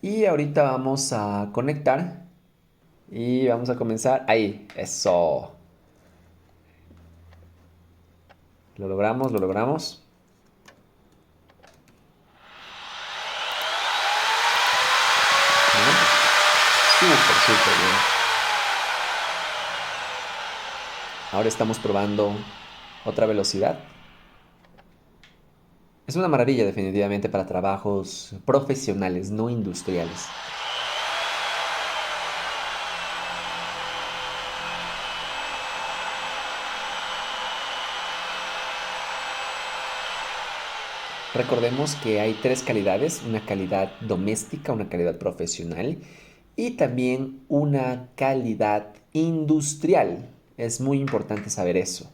Y ahorita vamos a conectar y vamos a comenzar. Ahí, eso. Lo logramos, lo logramos. Bien. Súper, súper bien. Ahora estamos probando otra velocidad. Es una maravilla definitivamente para trabajos profesionales, no industriales. Recordemos que hay tres calidades, una calidad doméstica, una calidad profesional y también una calidad industrial. Es muy importante saber eso.